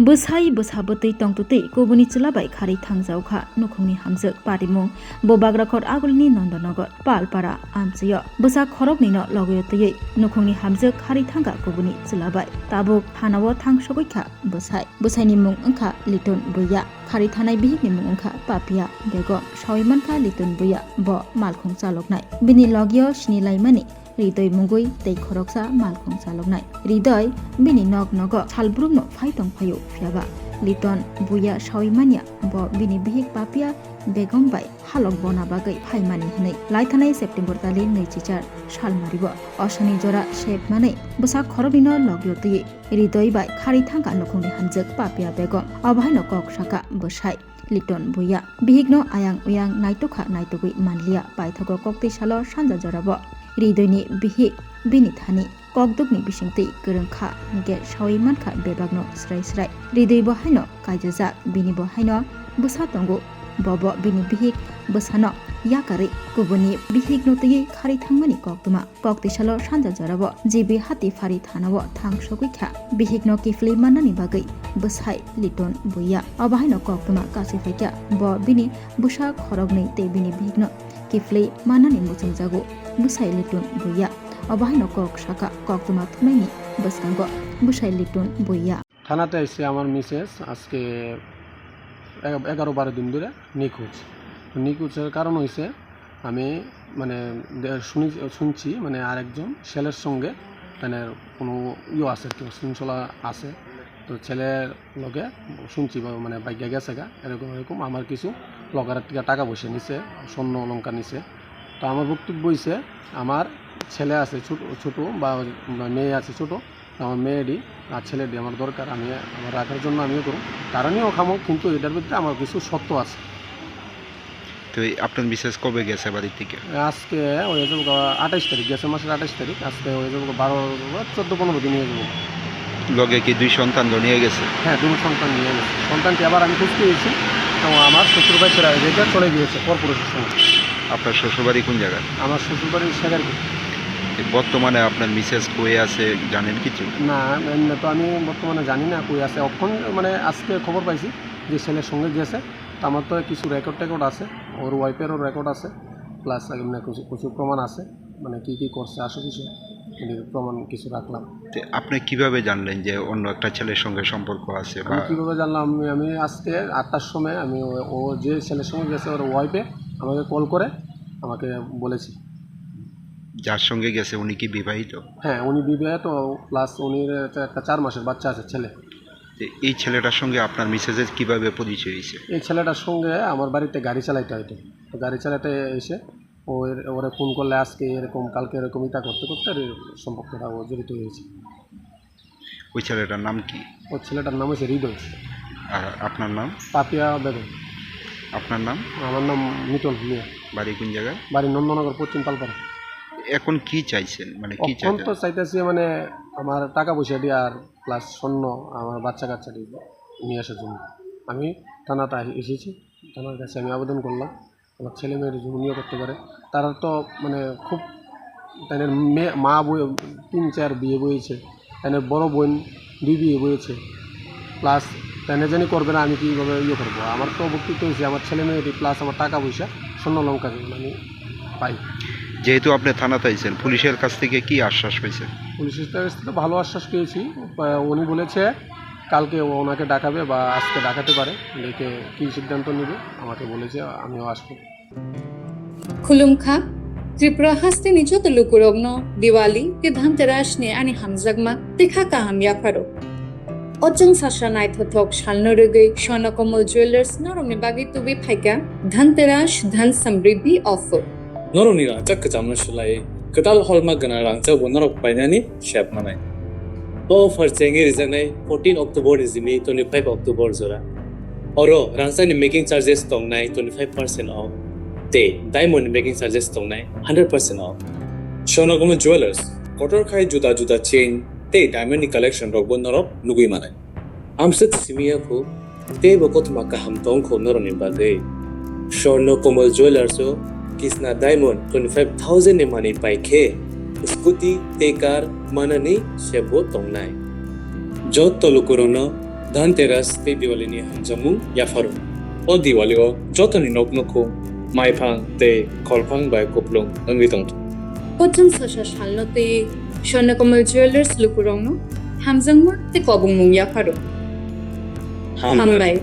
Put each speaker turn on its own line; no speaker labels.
Besai besabetei tongtutei kubuni celabai khari thangjaukha nukhungni hamjak parimung bobagrakor agulni nondonogot palpara amchiyo besa khorokni no logeyotei nukhungni hamjak khari thanga kubuni celabai tabuk thanawo thangsogoikha besaini mung wngkha liton buya khari thanai bihikni mung wngkha papia begom sawimankha liton buya bo malkhung chaloknai bini logyo sinilaimani Ridoi mungui tei khoroksa malkhung chaloknai Ridoi bini nog nogo salbrumno phaitong phayo phiaba liton buya sawimania bo bini bihik papia begom bai halok bona bagai phaimani hinai laithanai September tali 2004 salmaribo osani jora shep manai basa khorobino logyotei Ridoi bai khari thangka nukhungni hamjak papia begom abhaino kok saka bosai Liton buya bihigno ayang uyang naitokha naitogui manlia paithago kokti salo sanja jorabo Ridoni bihik bini thani kokdukni bisingtei kerengkha nge sawimankha bebagno srai Ridoi bo haino kaijajak bini bo haino busa tongo bobo bini bihik busano yakari kubuni bihik notei khari thangmani koktuma kokti salo sanja jorabo jibi hati fari thanawo thangsogoikha bihik no kifli manani bagai busai liton buya abahaino koktuma kasifaikya bo bini busa khorognei te bini bihik no kifli manani muchungjago busai liton buya abahaino kok saka koktuma thmaini buskango busai liton buya
থানাতে এসে আমার Mrs আজকে 11-12 দিন ধরে নিখোঁজের কারণ হয়েছে আমি মানে শুনছি মানে আরেকজন ছেলের সঙ্গে মানে কোনো আছে শৃঙ্খলা আছে তো ছেলের লগে শুনছি মানে বাইকে গেছে এরকম আমার কিছু লকারের থেকে টাকা পয়সা নিছে স্বর্ণ অলঙ্কার নিছে তো আমার বক্তব্য হয়েছে আমার ছেলে আছে ছোট বা মেয়ে আছে ছোট আমার মেয়েরই আর ছেলেটি আমার দরকার আমি আমার রাখার জন্য আমিও করব কারণেও খামো কিন্তু এটার ভিতরে আমার কিছু সত্য আছে
তো আপনার বিশেষ কবে গেছে বাড়ি থেকে
আজকে হয়ে যাবো 28 তারিখ গেছে মাসের 28 তারিখ আজকে হয়ে যাবো 14-15 দিন হয়ে যাবো
লগে কি 2 সন্তান নিয়ে গেছে
হ্যাঁ 2 সন্তান নিয়ে গেছে সন্তানটি আবার আমি খুঁজতে গেছি এবং আমার শ্বশুরবাড়ি রেখে চলে গিয়েছে পরপুরুষের সঙ্গে
আপনার শ্বশুরবাড়ি কোন জায়গায়
আমার শ্বশুরবাড়ি শেখারপুর
বর্তমানে আপনার মিসেস কই আছে জানেন কিছু
না তো আমি বর্তমানে জানি না কই আছে অক্ষণ মানে আজকে খবর পাইছি যে ছেলের সঙ্গে গেছে আমার তো কিছু রেকর্ড আছে ওর ওয়াইফেরও রেকর্ড আছে প্লাস এমনি কিছু প্রমাণ আছে মানে কি করছে আসলে কিছু প্রমাণ কিছু রাখলাম
আপনি কিভাবে জানলেন যে অন্য একটা ছেলের সঙ্গে সম্পর্ক আছে বা
কীভাবে জানলাম আমি আজকে 8টার সময় আমি ও যে ছেলের সঙ্গে গেছে ওর ওয়াইফে আমাকে কল করে আমাকে বলেছি
যার সঙ্গে গেছে উনি কি বিবাহিত
হ্যাঁ উনি বিবাহিত প্লাস উনির একটা 4 মাসের বাচ্চা আছে ছেলে
এই ছেলেটার সঙ্গে আপনার মিসেসের কিভাবে পরিচয় হয়েছে
এই ছেলেটার সঙ্গে আমার বাড়িতে গাড়ি চালাইতে হয়তো তো গাড়ি চালাতে এসে ওরে ফোন করলে আজকে এরকম কালকে এরকম ইটা করতে সম্পর্কটা ও জড়িত হয়েছে
ওই ছেলেটার নাম কি
ওই ছেলেটার নাম হচ্ছে হৃদয়
আর আপনার নাম
পাপিয়া বেগম
আপনার নাম
আমার নাম মিটন মিয়া
বাড়ি কোন জায়গায়
বাড়ি নন্দনগর পশ্চিম পালপাড়া
এখন কি চাইছেন মানে কি
এখন তো চাইতেছি মানে আমার টাকা পয়সা দিয়ে আর প্লাস স্বর্ণ আমার বাচ্চা কাচ্চা দিয়ে নিয়ে আসার জন্য আমি থানাতে এসেছি থানার কাছে আমি আবেদন করলাম আমার ছেলে মেয়ের জন্য নিয়ে করতে পারে তারা তো মানে খুব তাদের মা 3-4 বিয়ে বয়েছে তাদের বড় বোন 2 বিয়ে বয়েছে প্লাস তাদের জানি করবে না আমি কীভাবে করবো আমার তো বক্তব্য হয়েছে আমার ছেলে মেয়েটি প্লাস আমার টাকা পয়সা স্বর্ণ অলঙ্কার আমি পাই
যেহেতু আপনি থানাতে আইছেন পুলিশের কাছ থেকে কি আশ্বাস পেয়েছেন
পুলিশের কাছ থেকে ভালো আশ্বাস পেয়েছি উনি বলেছে কালকে ওনাকে ডাকাবে বা আজকে ডাকাতে পারে দেখে কী সিদ্ধান্ত নেবে আমাকে বলেছে আমিও আসবো
खुलुमखा त्रिपुरा हस्ते निजो तलुकुरबनो दिवाली के धनतेरस ने आनी हमजगमा देखा काहम याफारो अजंग साशा नाइथथक शालनो रगै स्वर्णकमल ज्वेलर्स नरमनि बागै तुबि फाइका धनतेरस धन समृद्धि ऑफर
नरमनि रांचा कजामनो सुलाय कदाल हलमा गना रांचा बनरक बायनानि शेप मानाय ऑफर चेंगे रिजनाय 14 अक्टोबर इजिमि 25 अक्टोबर जरा अरो रांचानि मेकिंग चार्जेस तंगनाय 25% off Day diamond making charges tongnai 100% off. Shonogum Jewelers kotor khai juda chain te diamond ni collection rok bonorop nugui manai. Amset simia ko te bokot maka ham tong ko noroni bagay. Shonogum Jewelers so kisna diamond 25,000 ni mani pai khe scooty te car manani sebo tongnai. Jot tolukorono Dhanteras ते दिवालीनि हामजामुं याफारो o diwali o jotoni nok nokho maifang te kholphang bai koplong angwi tongto
Ojang sasha shalno te Swarnakomal Jewelers lukurongno hamjangma te kobongmung yapharo. Hambai